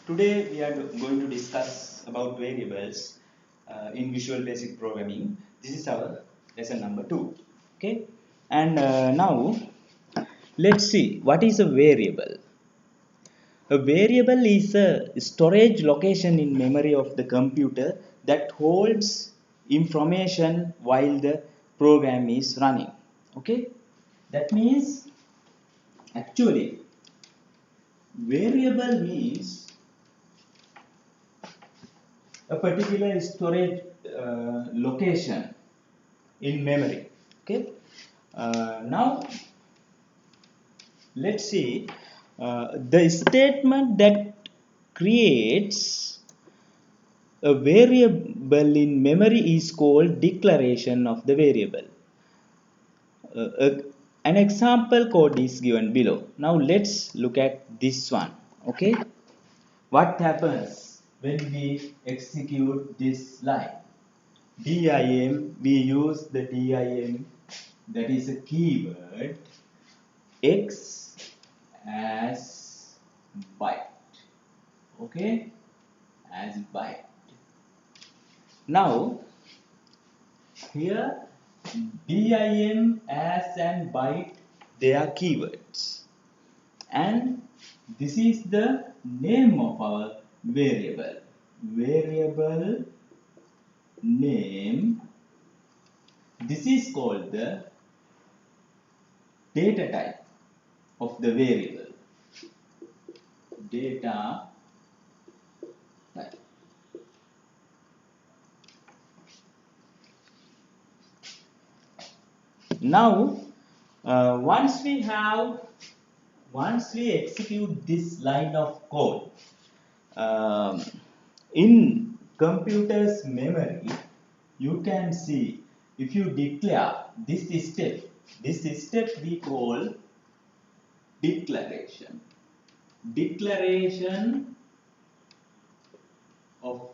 Today we are going to discuss about variables in Visual Basic Programming. This is our lesson number 2. Okay, and now let's see what is a variable. A variable is a storage location in memory of the computer that holds information while the program is running. Okay, that means actually variable means a particular storage location in memory. Okay, now let's see the statement that creates a variable in memory is called declaration of the variable. An example code is given below. Now let's look at this one. Okay, what happens when we execute this line? DIM, we use the DIM, that is a keyword, X as byte. Okay, as byte. Now, here DIM as and byte, they are keywords. And this is the name of our variable. Variable name. This is called the data type of the variable. Data type. Now, once we execute this line of code in computer's memory, you can see if you declare this step we call declaration. Declaration of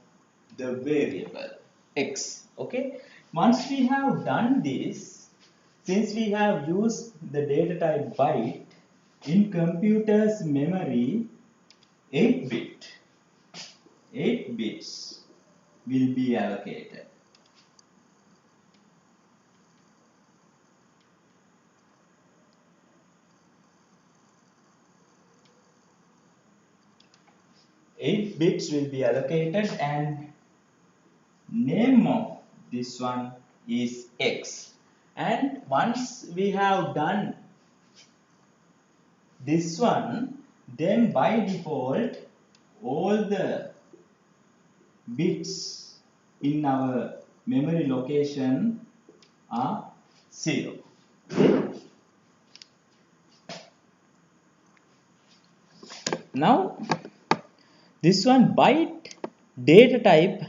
the variable X. Okay. Once we have done this, since we have used the data type byte, in computer's memory 8 bits will be allocated. Eight bits will be allocated and name of this one is X. And once we have done this one, then by default all the bits in our memory location are 0. Now this one byte data type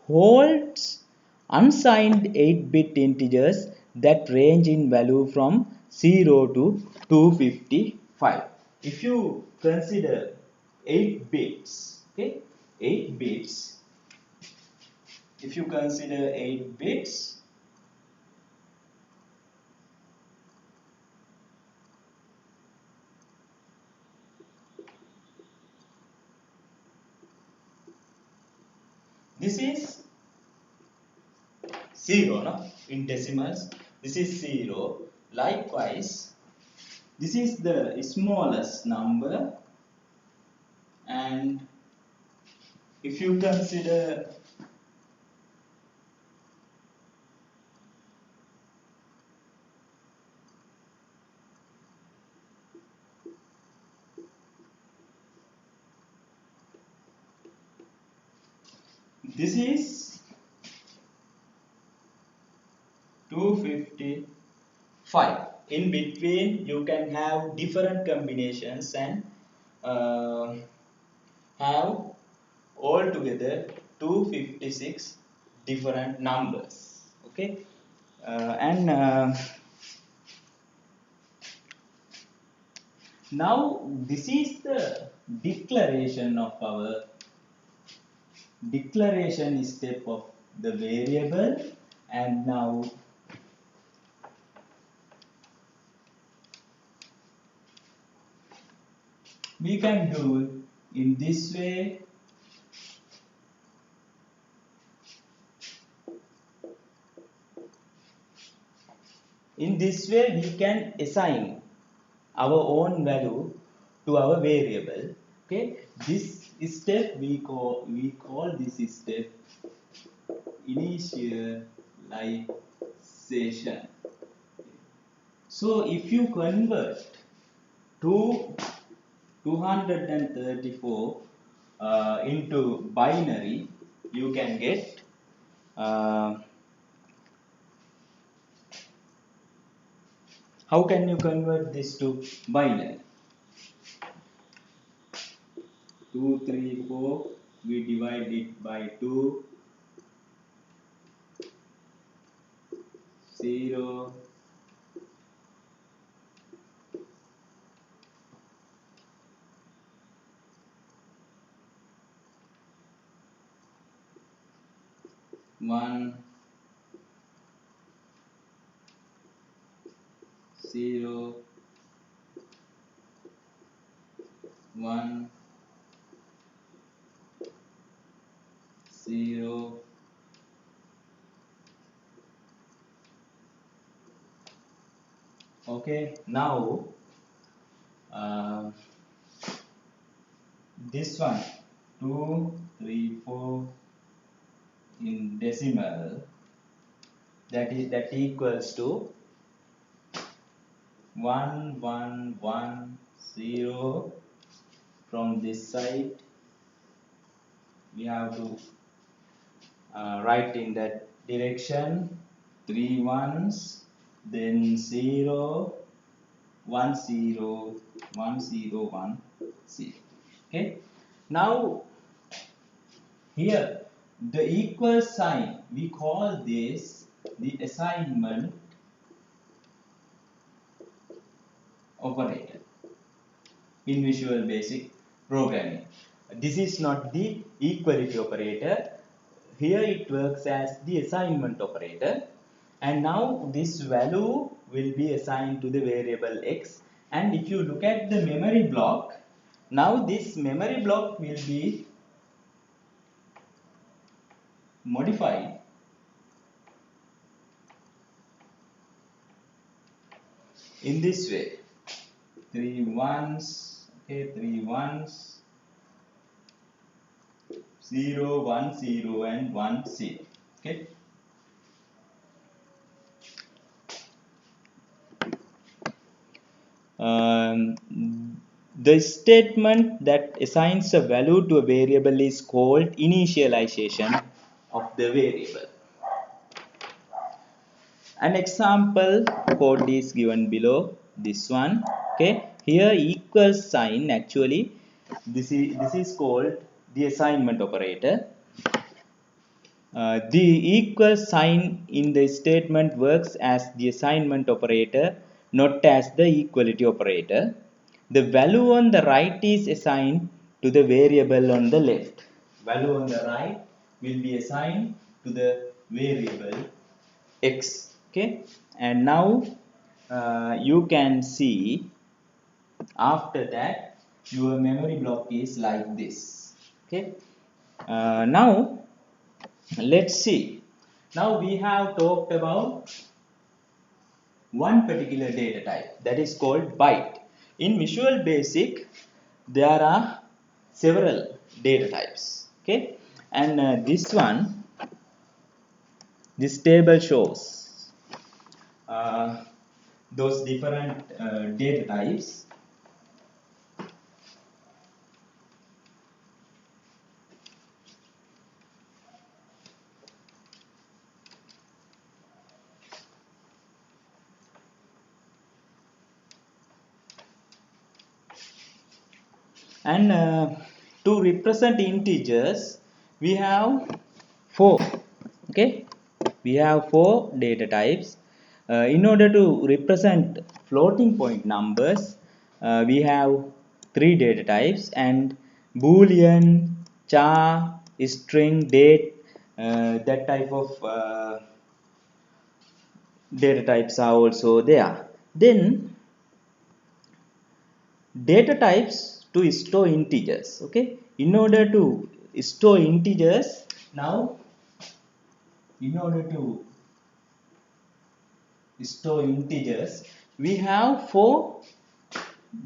holds unsigned 8-bit integers that range in value from 0 to 255. If you consider 8 bits, okay, 8 bits, if you consider 8 bits, this is 0, no? In decimals, this is 0. Likewise, this is the smallest number, and if you consider this is 255. In between, you can have different combinations and have altogether 256 different numbers. Okay, and now this is the declaration of our declaration step of the variable, and now we can do In this way, we can assign our own value to our variable. Okay, this step we call this step initialization. So if you convert to 234 into binary, you can get how can you convert this to binary? 234, we divide it by 2, 0, 1, 0, 1, 0. Okay, now this one 2, 3, 4 in decimal, that equals to 1, 1, 1, 0. From this side we have to write in that direction 3 ones, then 0, 1, 0, 1, 0, 1, 0. Okay, now here the equal sign, we call this the assignment operator in Visual Basic programming. This is not the equality operator. Here it works as the assignment operator, and now this value will be assigned to the variable x. And if you look at the memory block, now this memory block will be modified in this way: 3 ones, okay, 3 ones, 0, 1, 0, and 1, 0. Okay. The statement that assigns a value to a variable is called initialization of the variable. An example code is given below, this one. Okay, here equal sign, actually this is called the assignment operator. The equal sign in the statement works as the assignment operator, not as the equality operator. The value on the right is assigned to the variable on the left. Value on the right will be assigned to the variable x. Okay, and now you can see after that your memory block is like this. Okay, now let's see. Now we have talked about one particular data type, that is called byte. In Visual Basic, there are several data types. Okay, and this table shows those different data types. And to represent integers, we have 4. Okay, we have 4 data types. In order to represent floating point numbers, we have 3 data types, and boolean, char, string, date, that type of data types are also there. Then data types to store integers. Okay, in order to store integers, now in order to store integers, we have four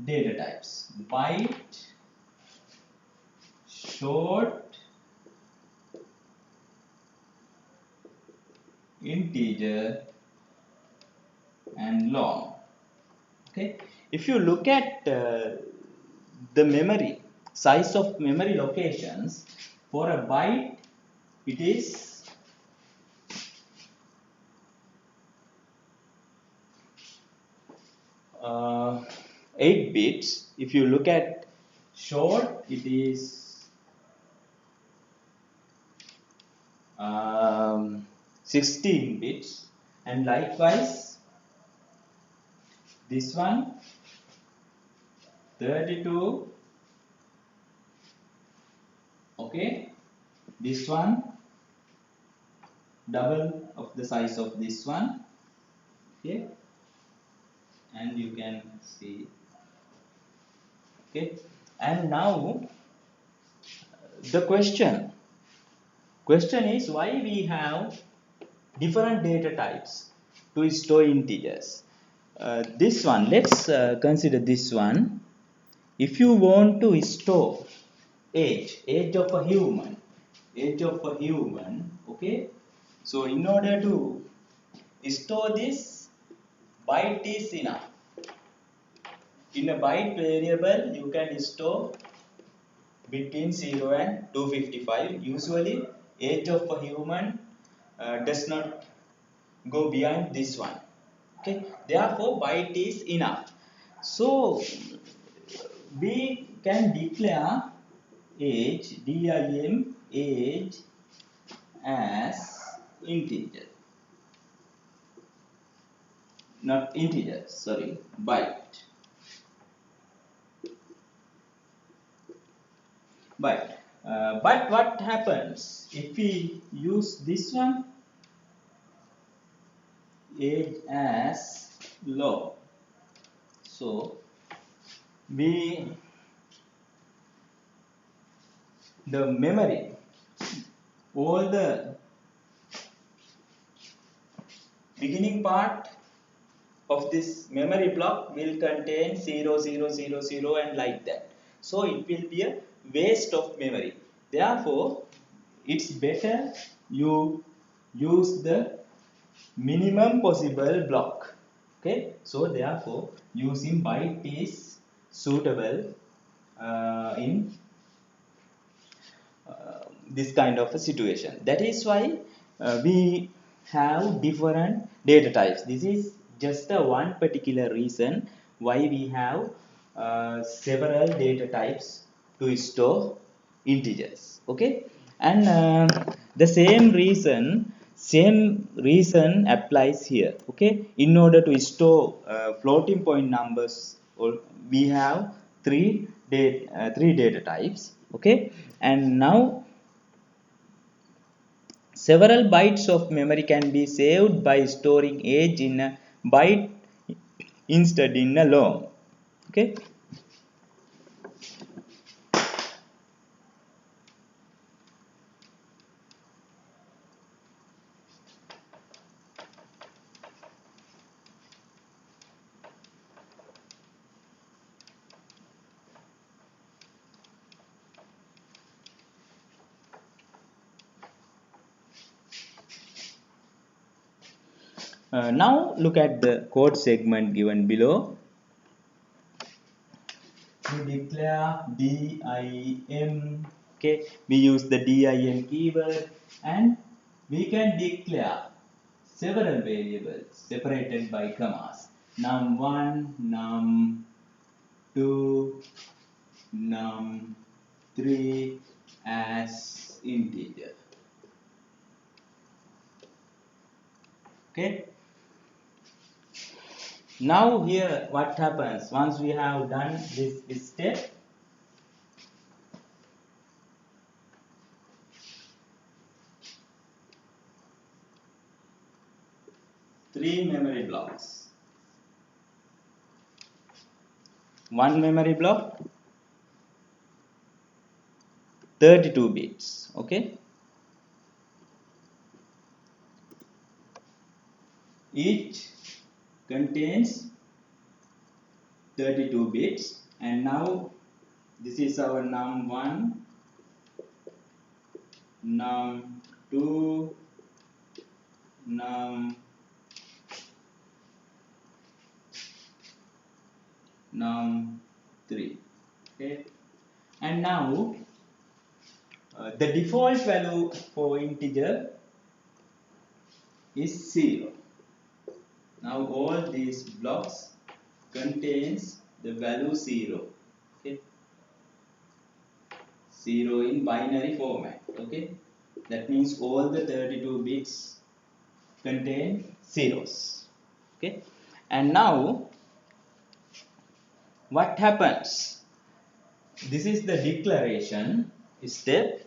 data types: byte, short, integer, and long. Okay, if you look at the memory size of memory locations for a byte, it is 8 bits. If you look at short, it is 16 bits, and likewise this one 32. Okay, this one double of the size of this one. Okay, and you can see. Okay, and now the question is why we have different data types to store integers. This one, let's consider this one. If you want to store age of a human, okay, so in order to store this, byte is enough. In a byte variable, you can store between 0 and 255. Usually, age of a human does not go beyond this one. Okay, therefore byte is enough. So we can declare age as integer, not integer, sorry, byte. But what happens if we use this one, age as long? So we the memory, all the beginning part of this memory block will contain 0, 0, 0, 0 and like that. So it will be a waste of memory. Therefore, it's better you use the minimum possible block. Okay, so therefore using byte is suitable in this kind of a situation. That is why we have different data types. This is just a one particular reason why we have several data types to store integers. Okay, and the same reason applies here. Okay, in order to store floating point numbers, we have three data types. Okay, and now several bytes of memory can be saved by storing age in a byte instead in a long. Okay. Now look at the code segment given below. We declare dim. Okay, we use the dim keyword, and we can declare several variables separated by commas: num1, num2, num3 as integer. Okay. Now here what happens once we have done this step? Three memory blocks. One memory block 32 bits. Okay, each contains 32 bits, and now this is our num1, num2, num3, okay, and now the default value for integer is 0. Now all these blocks contains the value 0. Okay, 0 in binary format. Okay, that means all the 32 bits contain zeros. Okay, and now what happens? This is the declaration step.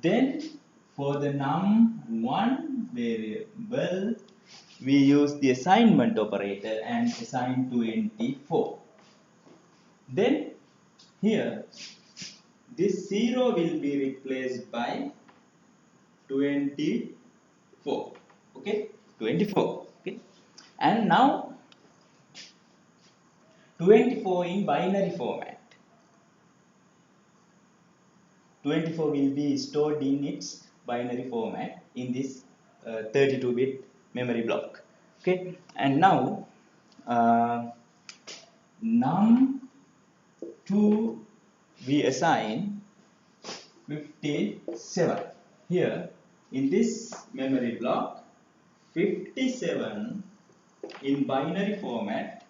Then for the num1 variable, we use the assignment operator and assign 24. Then here this 0 will be replaced by 24. Okay, 24. Okay, and now 24 in binary format. 24 will be stored in its binary format in this 32-bit memory block. Okay, and now num2 we assign 57. Here in this memory block, 57 in binary format,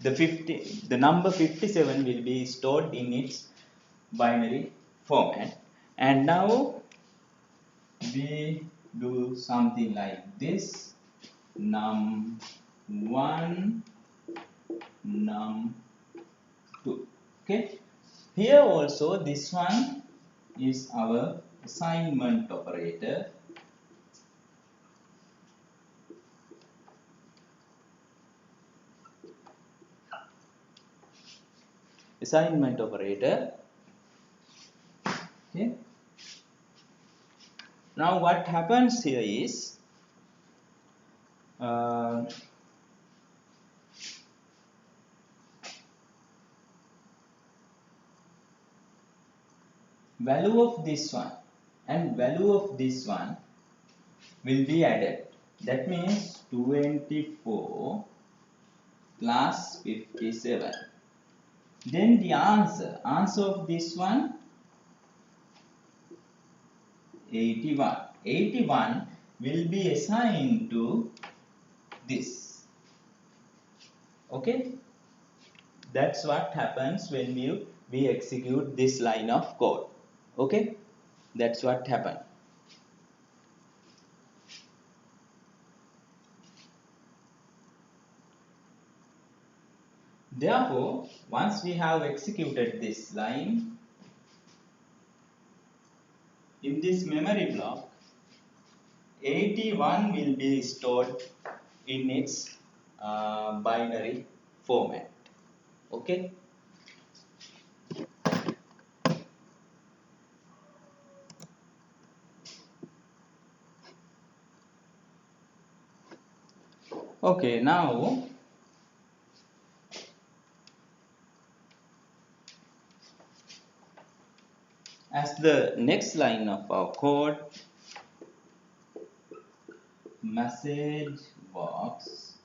the number 57 will be stored in its binary format, and now we do something like this: num1, num2. Okay, here also this one is our assignment operator. Assignment operator. Okay, now what happens here is value of this one and value of this one will be added. That means 24 plus 57. Then the answer of this one 81. 81 will be assigned to this. Okay, that's what happens when we execute this line of code. Okay, that's what happened. Therefore, once we have executed this line, in this memory block, 81 will be stored in its binary format. Okay. Okay, now as the next line of our code, message box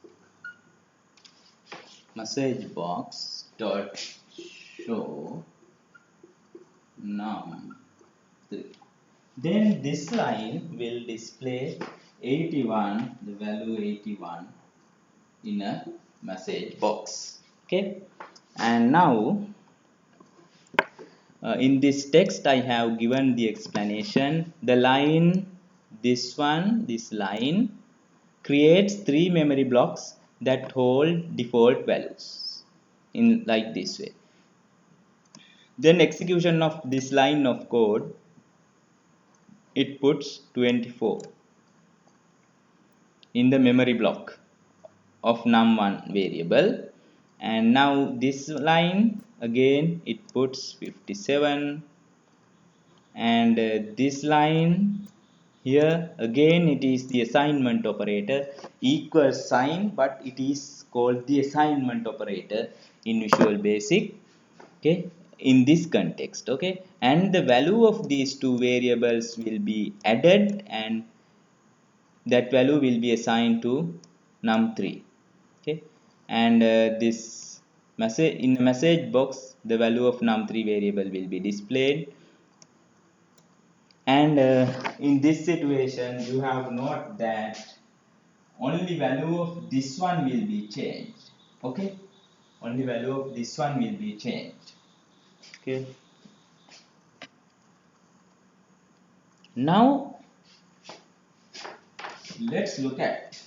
dot show num3. Then this line will display 81, the value 81 in a message box. Okay, and now in this text I have given the explanation. The line, this line creates 3 memory blocks that hold default values in like this way. Then execution of this line of code, it puts 24 in the memory block of num1 variable. and now this line again it puts 57, and this line here again it is the assignment operator, equals sign, but it is called the assignment operator in Visual Basic, okay, in this context, okay, and the value of these two variables will be added and that value will be assigned to num3, okay, and this message in the message box the value of num3 variable will be displayed, and in this situation you have to note that only value of this one will be changed, okay, only value of this one will be changed, okay. Now let's look at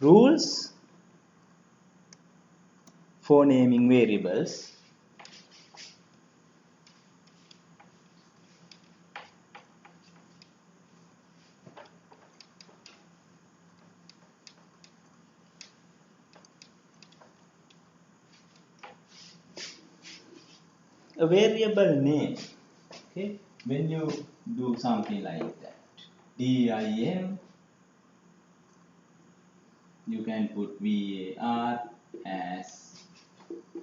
rules for naming variables. A variable name, okay, when you do something like that, dim, you can put var as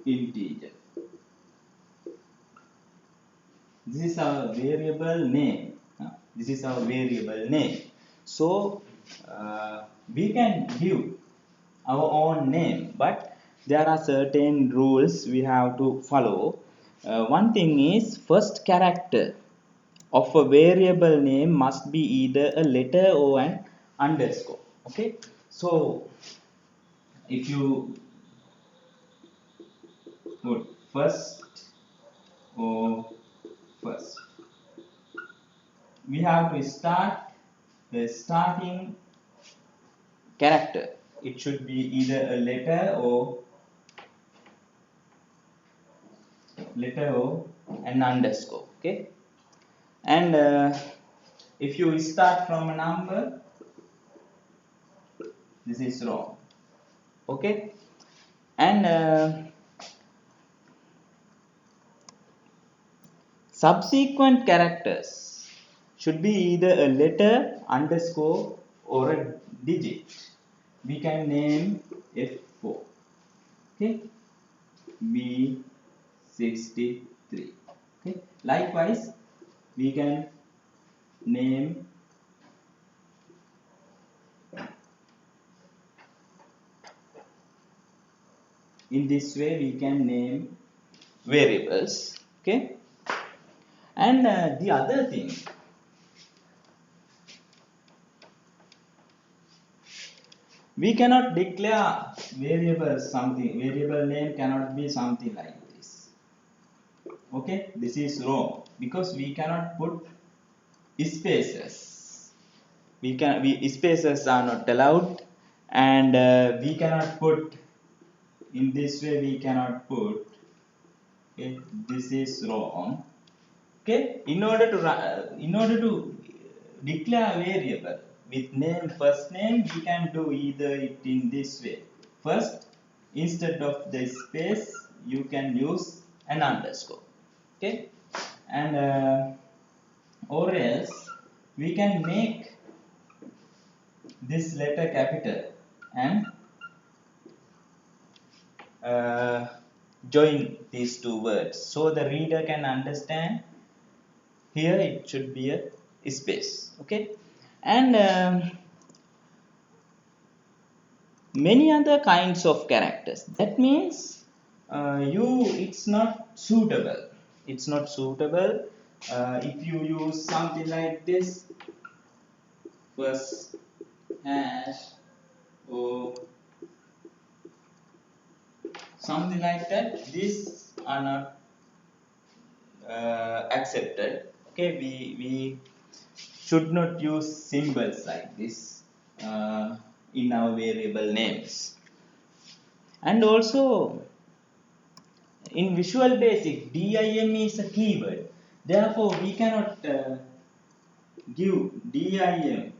integer. This is our variable name. This is our variable name. So we can give our own name, but there are certain rules we have to follow. One thing is, first character of a variable name must be either a letter or an underscore, okay. So if you put first or first, we have to start the starting character, it should be either a letter or an underscore, okay, and if you start from a number, this is wrong, okay, and subsequent characters should be either a letter, underscore or a digit. We can name F4, okay, B63, okay. Likewise we can name in this way, we can name variables, okay. And the other thing, we cannot declare variable name cannot be something like this, okay. This is wrong because we cannot put spaces, spaces are not allowed, and we cannot put in this way, we cannot put, okay, this is wrong, okay. In order to declare a variable with name, first name, we can do either it in this way. First, instead of the space, you can use an underscore, okay, and or else we can make this letter capital and join these two words so the reader can understand. Here it should be a space, okay, and many other kinds of characters. That means it's not suitable. It's not suitable if you use something like this, first hash or something like that. These are not accepted, okay. We should not use symbols like this in our variable names. And also in Visual Basic, dim is a keyword, therefore we cannot give dim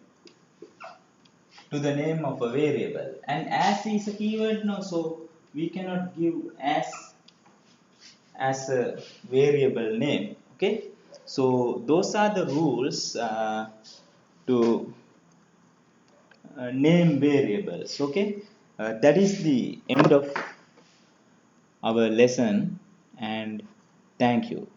to the name of a variable, and as is a keyword now, so we cannot give as a variable name. Okay, so those are the rules to name variables. Okay, that is the end of our lesson, and thank you.